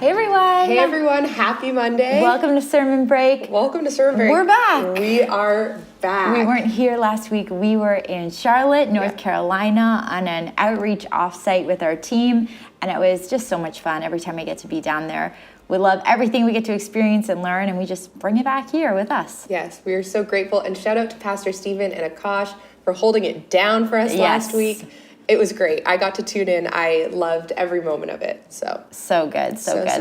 Hey everyone! Hey everyone, happy Monday. Welcome to Sermon Break. Welcome to Sermon Break. We're back. We are back. We weren't here last week. We were in Charlotte, North Carolina on an outreach offsite with our team, and it was just so much fun every time I get to be down there. We love everything we get to experience and learn, and we just bring it back here with us. Yes, we are so grateful, and shout out to Pastor Stephen and Akash for holding it down for us last week. It was great. I got to tune in. I loved every moment of it. So good.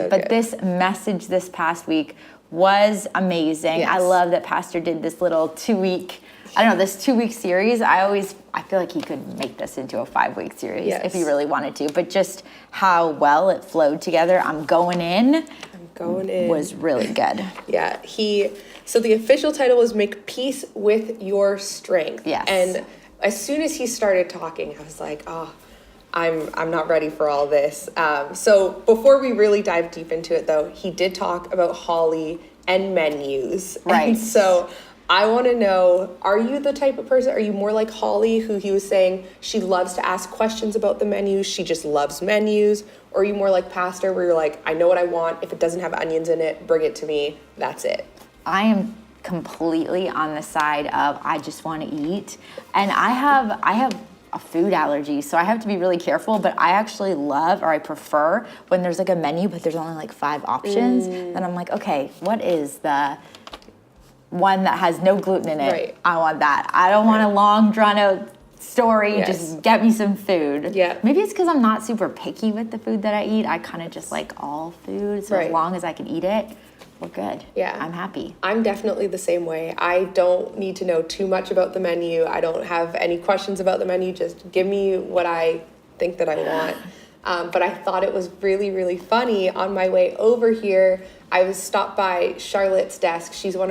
But this message this past week was amazing. Yes. I love that Pastor did this little 2-week, this 2-week series. I feel like he could make this into a 5-week series if he really wanted to. But just how well it flowed together. I'm going in was really good. Yeah. So the official title was Make Peace with Your Strength. Yes. And as soon as he started talking, I was like, I'm not ready for all this. So before we really dive deep into it, though, he did talk about Holly and menus. Right. And so I want to know, are you the type of person, are you more like Holly, who he was saying she loves to ask questions about the menus, she just loves menus? Or are you more like Pastor, where you're like, I know what I want. If it doesn't have onions in it, bring it to me. That's it. I am completely on the side of I just want to eat, and I have a food allergy, so I have to be really careful, but I actually love, or I prefer, when there's like a menu but there's only like 5 options. Then I'm like, okay, what is the one that has no gluten in it? Right. I want that. I don't want a long drawn out story. Just get me some food. Maybe it's because I'm not super picky with the food that I eat. I kind of just like all food, so as long as I can eat it, we're good. I'm happy. I'm definitely the same way. I don't need to know too much about the menu. I don't have any questions about the menu. Just give me what I think that I want. But I thought it was really, really funny. On my way over here, I was stopped by Charlotte's desk. She is our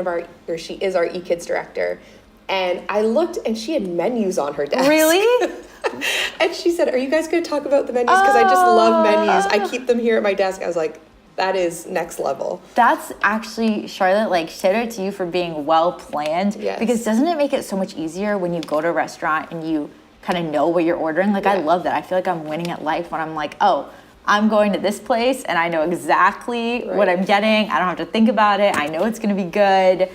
eKids director. And I looked, and she had menus on her desk. Really? And she said, are you guys going to talk about the menus? Because I just love menus. I keep them here at my desk. I was like, that is next level. That's actually, Charlotte, like, shout out to you for being well planned. Yes. Because doesn't it make it so much easier when you go to a restaurant and you kind of know what you're ordering? Like, I love that. I feel like I'm winning at life when I'm like, oh, I'm going to this place and I know exactly what I'm getting. I don't have to think about it. I know it's going to be good.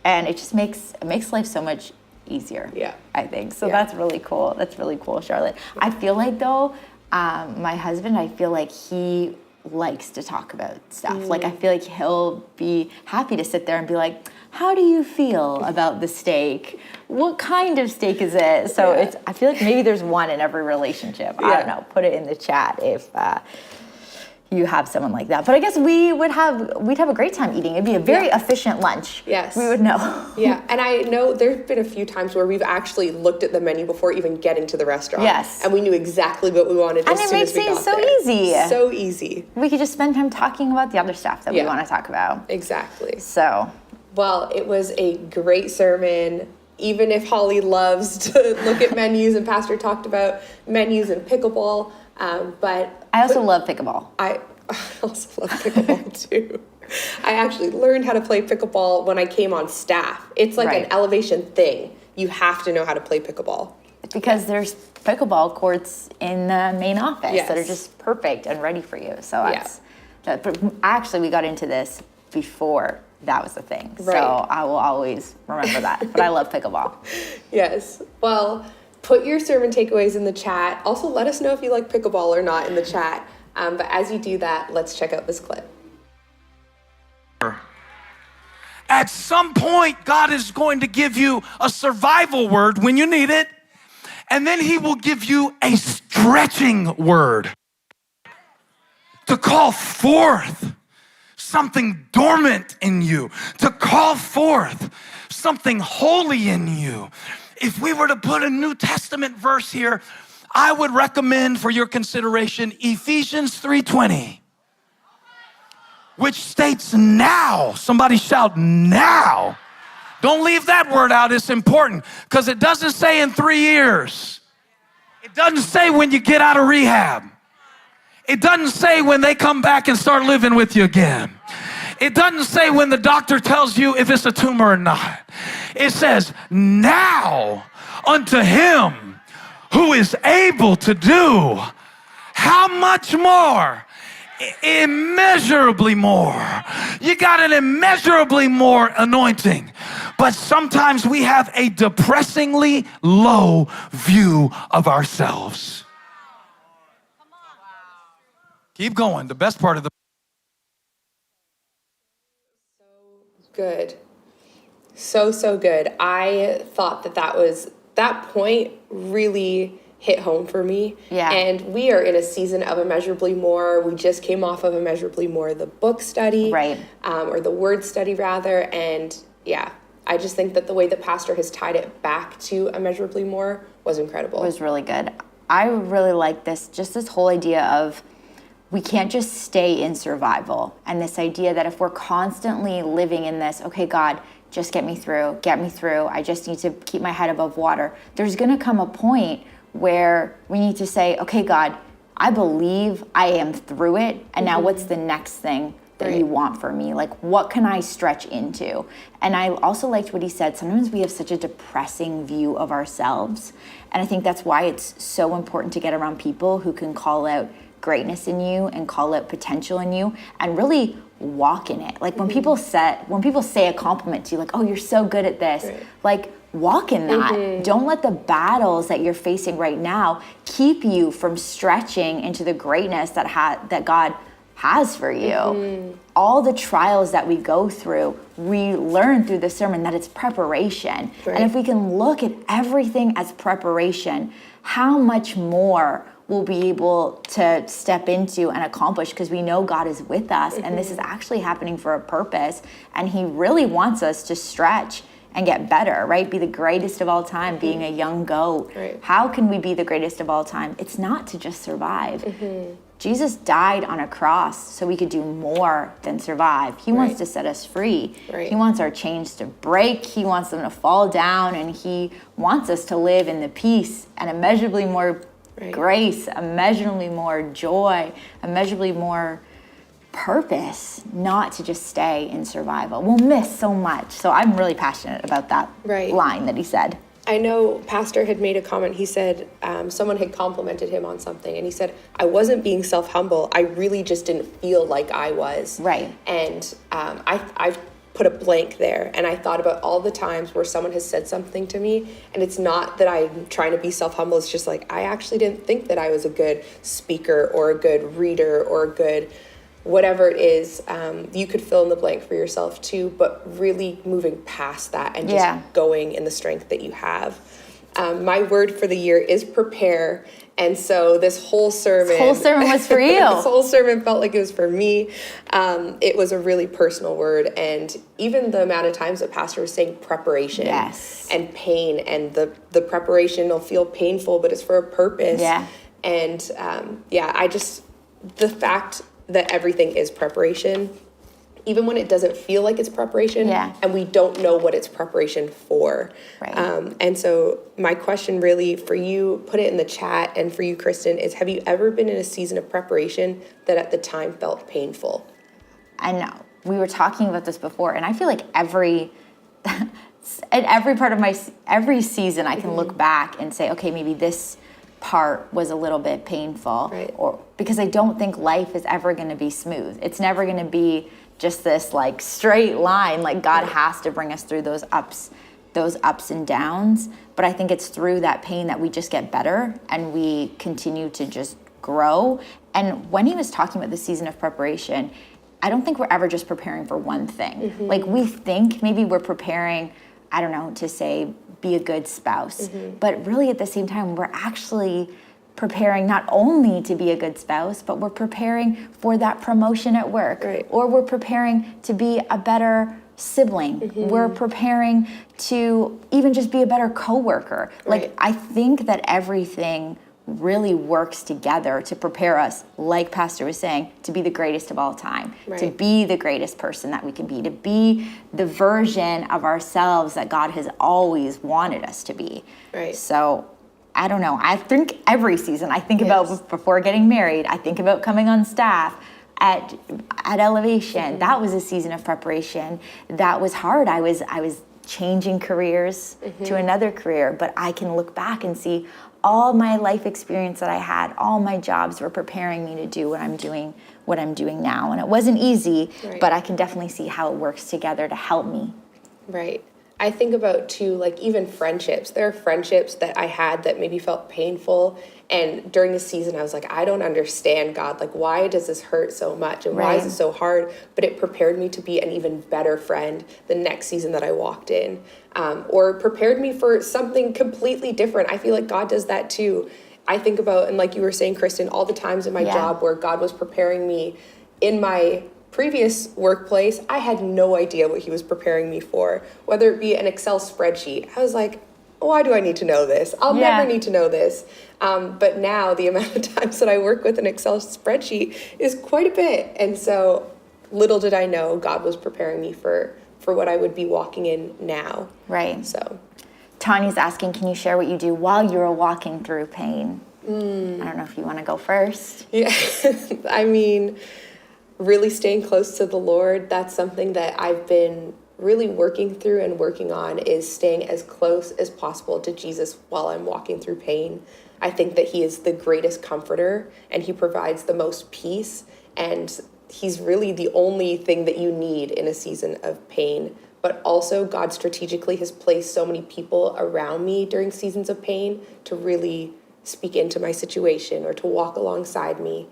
And it just makes life so much easier. I think. So that's really cool. That's really cool, Charlotte. I feel like, though, my husband, I feel like he likes to talk about stuff. Like, I feel like he'll be happy to sit there and be like, how do you feel about the steak? What kind of steak is it? So I feel like maybe there's one in every relationship. I don't know. Put it in the chat if you have someone like that. But I guess we'd have a great time eating. It'd be a very efficient lunch. Yes. We would know. And I know there's been a few times where we've actually looked at the menu before even getting to the restaurant. Yes. And we knew exactly what we wanted as soon as we got there. And it makes things so easy. So easy. We could just spend time talking about the other stuff that we want to talk about. Exactly. So. Well, it was a great sermon. Even if Holly loves to look at menus, and Pastor talked about menus and pickleball, but I also love pickleball. I also love pickleball too. I actually learned how to play pickleball when I came on staff. It's like an elevation thing. You have to know how to play pickleball. Because there's pickleball courts in the main office that are just perfect and ready for you. So but actually, we got into this before that was the thing. So I will always remember that. But I love pickleball. Yes. Well, put your sermon takeaways in the chat. Also, let us know if you like pickleball or not in the chat. But as you do that, let's check out this clip. At some point, God is going to give you a survival word when you need it, and then he will give you a stretching word to call forth something dormant in you, to call forth something holy in you. If we were to put a New Testament verse here, I would recommend for your consideration Ephesians 3:20, which states now. Somebody shout now. Don't leave that word out. It's important because it doesn't say in 3 years. It doesn't say when you get out of rehab. It doesn't say when they come back and start living with you again. It doesn't say when the doctor tells you if it's a tumor or not. It says now unto him who is able to do how much more immeasurably more. You got an immeasurably more anointing. But sometimes we have a depressingly low view of ourselves. Keep going. The best part of the Good. So good. I thought that point really hit home for me. Yeah. And we are in a season of Immeasurably More. We just came off of Immeasurably More, the book study. Right. Or the word study, rather. And yeah, I just think that the way the pastor has tied it back to Immeasurably More was incredible. It was really good. I really like this whole idea of we can't just stay in survival. And this idea that if we're constantly living in this, okay, God, just get me through, I just need to keep my head above water. There's gonna come a point where we need to say, okay, God, I believe I am through it. And now what's the next thing that you want for me? Like, what can I stretch into? And I also liked what he said. Sometimes we have such a depressing view of ourselves. And I think that's why it's so important to get around people who can call out greatness in you and call out potential in you and really walk in it. Like when people say a compliment to you, like, oh, you're so good at this, like walk in that. Don't let the battles that you're facing right now keep you from stretching into the greatness that God has for you. All the trials that we go through, we learn through the sermon that it's preparation. And if we can look at everything as preparation, how much more we'll be able to step into and accomplish, because we know God is with us and this is actually happening for a purpose, and he really wants us to stretch and get better, right? Be the greatest of all time, being a young goat. How can we be the greatest of all time? It's not to just survive. Jesus died on a cross so we could do more than survive. He wants to set us free. He wants our chains to break. He wants them to fall down, and he wants us to live in the peace and immeasurably more grace, immeasurably more joy, immeasurably more purpose, not to just stay in survival. We'll miss so much. So I'm really passionate about that line that he said. I know Pastor had made a comment. He said someone had complimented him on something, and he said, I wasn't being self-humble. I really just didn't feel like I was. And I put a blank there, and I thought about all the times where someone has said something to me, and it's not that I'm trying to be self-humble. It's just like, I actually didn't think that I was a good speaker or a good reader or a good whatever it is. You could fill in the blank for yourself too, but really moving past that and just going in the strength that you have. My word for the year is prepare. And so this whole sermon was for you. This whole sermon felt like it was for me. It was a really personal word. And even the amount of times that Pastor was saying preparation and pain, and the preparation will feel painful, but it's for a purpose. And the fact that everything is preparation, even when it doesn't feel like it's preparation, and we don't know what it's preparation for. And so my question really for you, put it in the chat, and for you, Kristen, is have you ever been in a season of preparation that at the time felt painful? I know. We were talking about this before, and I feel like every part of every season I can look back and say, okay, maybe this part was a little bit painful, or because I don't think life is ever going to be smooth. It's never going to be just this like straight line. Like God has to bring us through those ups and downs. But I think it's through that pain that we just get better and we continue to just grow. And when he was talking about the season of preparation, I don't think we're ever just preparing for one thing. Like we think maybe we're preparing, I don't know, to say, be a good spouse. But really at the same time, we're actually preparing not only to be a good spouse, but we're preparing for that promotion at work. Or we're preparing to be a better sibling. We're preparing to even just be a better coworker. Like I think that everything really works together to prepare us, like Pastor was saying, to be the greatest of all time, to be the greatest person that we can be, to be the version of ourselves that God has always wanted us to be. So I don't know. I think every season I think about before getting married, I think about coming on staff at Elevation. That was a season of preparation. That was hard. I was changing careers to another career, but I can look back and see all my life experience that I had, all my jobs were preparing me to do what I'm doing now. And it wasn't easy, Right. but I can definitely see how it works together to help me. Right. I think about too, like even friendships. There are friendships that I had that maybe felt painful. And during the season, I was like, I don't understand, God. Like, why does this hurt so much? And why is Right. it so hard? But it prepared me to be an even better friend the next season that I walked in, or prepared me for something completely different. I feel like God does that too. I think about, and like you were saying, Kristen, all the times in my Yeah. job where God was preparing me in my previous workplace, I had no idea what he was preparing me for, whether it be an Excel spreadsheet. I was like, why do I need to know this? I'll Yeah. never need to know this. But now the amount of times that I work with an Excel spreadsheet is quite a bit. And so little did I know God was preparing me for what I would be walking in now. Right. So Tanya's asking, can you share what you do while you're walking through pain? I don't know if you want to go first. yeah, I mean, really staying close to the Lord, that's something that I've been really working through and working on, is staying as close as possible to Jesus while I'm walking through pain. I think that he is the greatest comforter and he provides the most peace, and he's really the only thing that you need in a season of pain. But also God strategically has placed so many people around me during seasons of pain to really speak into my situation or to walk alongside me,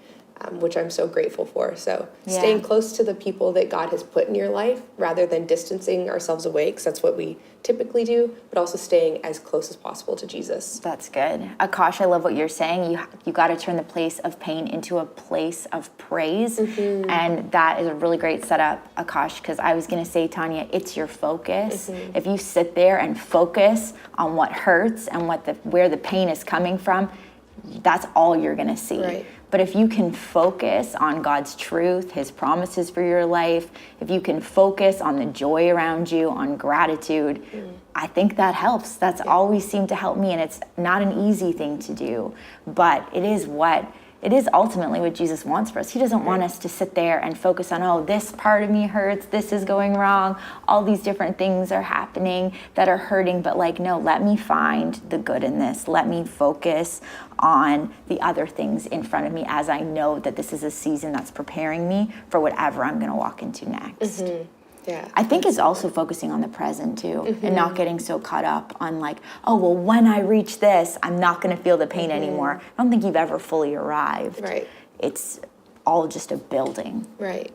which I'm so grateful for. So Yeah. staying close to the people that God has put in your life rather than distancing ourselves away, because that's what we typically do, but also staying as close as possible to Jesus. That's good. Akash, I love what you're saying. You got to turn the place of pain into a place of praise. And that is a really great setup, Akash, because I was going to say, Tanya, it's your focus. If you sit there and focus on what hurts and where the pain is coming from, that's all you're going to see. Right. But if you can focus on God's truth, his promises for your life, if you can focus on the joy around you, on gratitude, I think that helps. That's always seemed to help me. And it's not an easy thing to do, but it is ultimately what Jesus wants for us. He doesn't want us to sit there and focus on, oh, this part of me hurts, this is going wrong, all these different things are happening that are hurting, but like, no, let me find the good in this. Let me focus on the other things in front of me, as I know that this is a season that's preparing me for whatever I'm gonna walk into next. Yeah. I think it's also focusing on the present too, and not getting so caught up on like, oh, well, when I reach this, I'm not going to feel the pain anymore. I don't think you've ever fully arrived. Right. It's all just a building. Right.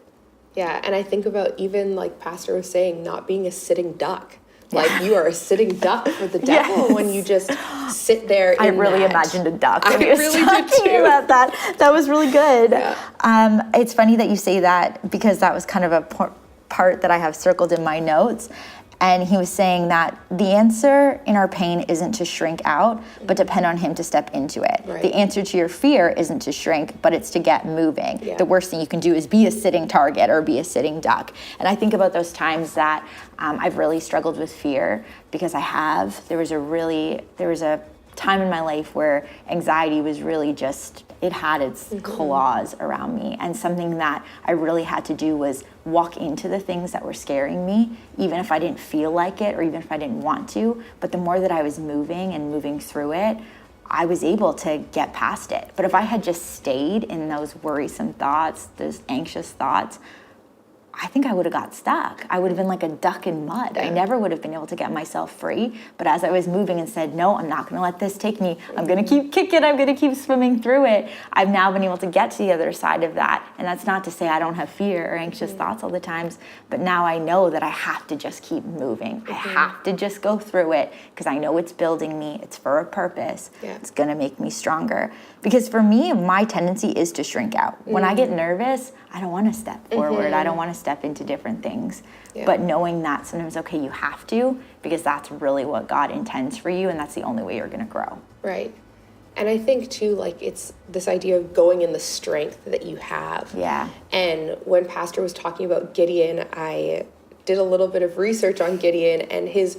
Yeah. And I think about, even like Pastor was saying, not being a sitting duck. Like you are a sitting duck for the devil when you just sit there in I really that. imagined a duck. I when he was really did talking too. about that. That was really good. Yeah. It's funny that you say that, because that was kind of a part that I have circled in my notes. And he was saying that the answer in our pain isn't to shrink out, but depend on him to step into it. Right. The answer to your fear isn't to shrink, but it's to get moving. Yeah. The worst thing you can do is be a sitting target or be a sitting duck. And I think about those times that I've really struggled with fear, because there was a time in my life where anxiety was really just, it had its claws around me. And something that I really had to do was walk into the things that were scaring me, even if I didn't feel like it or even if I didn't want to. But the more that I was moving through it, I was able to get past it. But if I had just stayed in those worrisome thoughts, those anxious thoughts, I think I would have got stuck. I would have been like a duck in mud. Yeah. I never would have been able to get myself free. But as I was moving and said, no, I'm not gonna let this take me. I'm gonna keep kicking, I'm gonna keep swimming through it. I've now been able to get to the other side of that. And that's not to say I don't have fear or anxious thoughts all the times, but now I know that I have to just keep moving. I have to just go through it, because I know it's building me, it's for a purpose. Yeah. It's gonna make me stronger. Because for me, my tendency is to shrink out. When I get nervous, I don't want to step forward. I don't want to step into different things. Yeah. But knowing that sometimes, okay, you have to, because that's really what God intends for you, and that's the only way you're going to grow. Right. And I think too, like, it's this idea of going in the strength that you have. Yeah. And when Pastor was talking about Gideon, I did a little bit of research on Gideon and his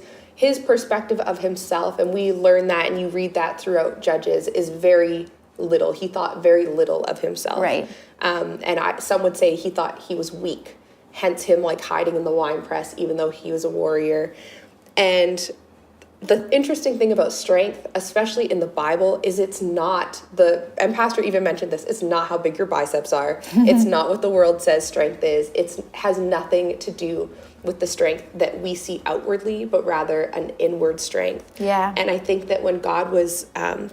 perspective of himself. And we learn that, and you read that throughout Judges, is very little. He thought very little of himself. Right. Some would say he thought he was weak, hence him like hiding in the wine press, even though he was a warrior. And the interesting thing about strength, especially in the Bible, is it's not and Pastor even mentioned this, it's not how big your biceps are. It's not what the world says strength is. It has nothing to do with the strength that we see outwardly, but rather an inward strength. Yeah. And I think that when God was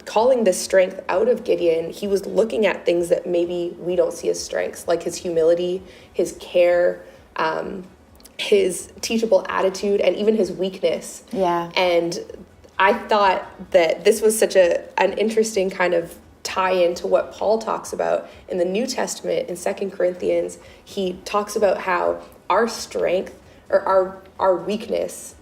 calling this strength out of Gideon, he was looking at things that maybe we don't see as strengths, like his humility, his care, his teachable attitude, and even his weakness. Yeah. And I thought that this was such an interesting kind of tie into what Paul talks about in the New Testament in 2 Corinthians. He talks about how our strength or our weakness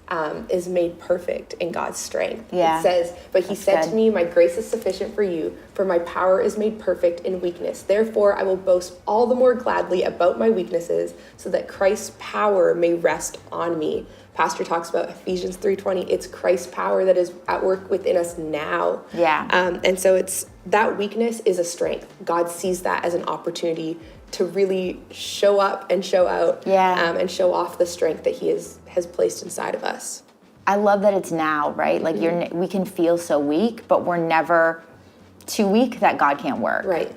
is made perfect in God's strength. Yeah. It says, but he said good. to me, my grace is sufficient for you, for my power is made perfect in weakness. Therefore, I will boast all the more gladly about my weaknesses, so that Christ's power may rest on me. Pastor talks about Ephesians 3:20. It's Christ's power that is at work within us now. Yeah. And so it's that weakness is a strength. God sees that as an opportunity to really show up and show out, and show off the strength that he has placed inside of us. I love that it's now, right? Like we can feel so weak, but we're never too weak that God can't work. Right.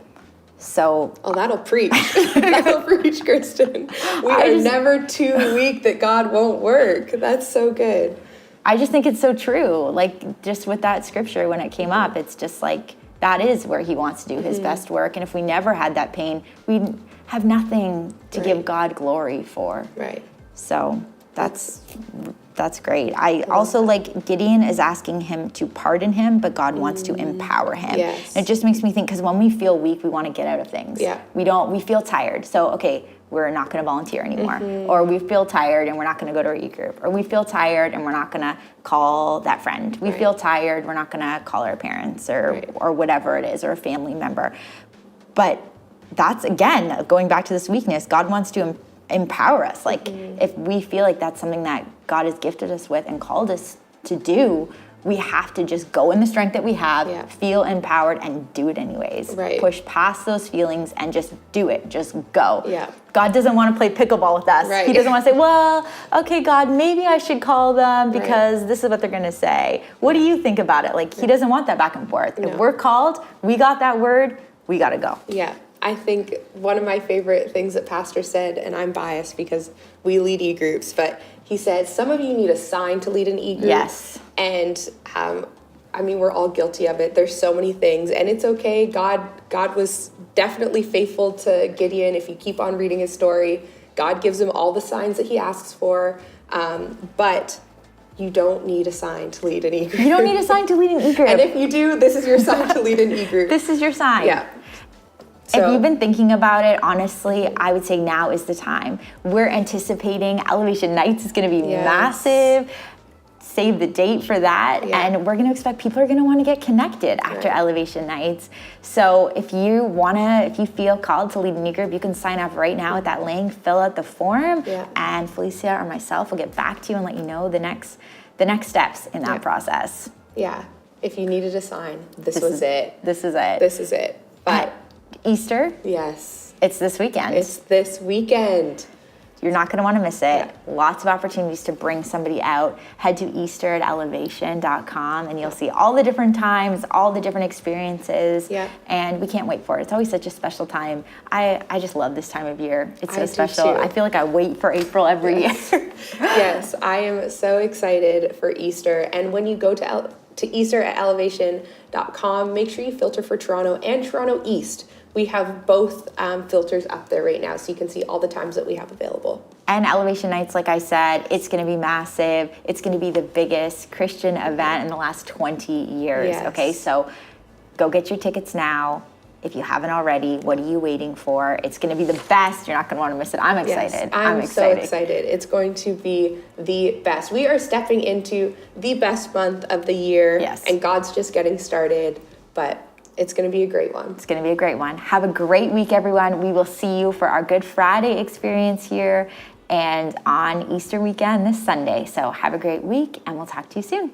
So Oh, that'll preach. That'll preach, Kristen. We are never too weak that God won't work. That's so good. I just think it's so true. Like just with that scripture, when it came up, it's just like, that is where he wants to do his best work. And if we never had that pain, we'd have nothing to give God glory for. Right. So that's great. I also like Gideon is asking him to pardon him, but God wants to empower him. Yes. And it just makes me think, because when we feel weak, we want to get out of things. Yeah. We feel tired. So, okay, we're not going to volunteer anymore. Or we feel tired and we're not going to go to our e-group. Or we feel tired and we're not going to call that friend. We feel tired, we're not going to call our parents or whatever it is, or a family member. But that's, again, going back to this weakness, God wants to empower us. Like if we feel like that's something that God has gifted us with and called us to do, we have to just go in the strength that we have, feel empowered, and do it anyways. Right. Push past those feelings and just do it. Just go. Yeah. God doesn't want to play pickleball with us. Right. He doesn't want to say, well, okay, God, maybe I should call them because this is what they're going to say. What do you think about it? Like, he doesn't want that back and forth. No. If we're called, we got that word, we got to go. Yeah. I think one of my favorite things that Pastor said, and I'm biased because we lead e-groups, but he said, some of you need a sign to lead an e-group. Yes. And I mean, we're all guilty of it. There's so many things, and it's okay. God was definitely faithful to Gideon. If you keep on reading his story, God gives him all the signs that he asks for, but you don't need a sign to lead an e-group. You don't need a sign to lead an e-group. And if you do, this is your sign to lead an e-group. This is your sign. Yeah. If you've been thinking about it, honestly, I would say now is the time. We're anticipating Elevation Nights is going to be massive. Save the date for that. Yeah. And we're going to expect people are going to want to get connected after Elevation Nights. So if you feel called to lead an e-group, you can sign up right now at that link, fill out the form, and Felicia or myself will get back to you and let you know the next steps in that process. Yeah. If you needed a sign, this was it. This is it. This is it. But Easter, yes, it's this weekend. it's this weekend. You're not going to want to miss it. Lots of opportunities to bring somebody out. Head to easter@elevation.com and you'll see all the different times, all the different experiences. Yeah. And we can't wait for it. It's always such a special time. I just love this time of year. It's so I do special. too. I feel like I wait for April every year. Yes, I am so excited for Easter. And when you go to Easter@elevation.com, make sure you filter for Toronto and Toronto East. We have both filters up there right now, so you can see all the times that we have available. And Elevation Nights, like I said, it's going to be massive. It's going to be the biggest Christian event in the last 20 years. Yes. Okay, so go get your tickets now. If you haven't already, what are you waiting for? It's going to be the best. You're not going to want to miss it. I'm excited. Yes, I'm so excited. It's going to be the best. We are stepping into the best month of the year. Yes. And God's just getting started, but it's going to be a great one. It's going to be a great one. Have a great week, everyone. We will see you for our Good Friday experience here and on Easter weekend this Sunday. So have a great week, and we'll talk to you soon.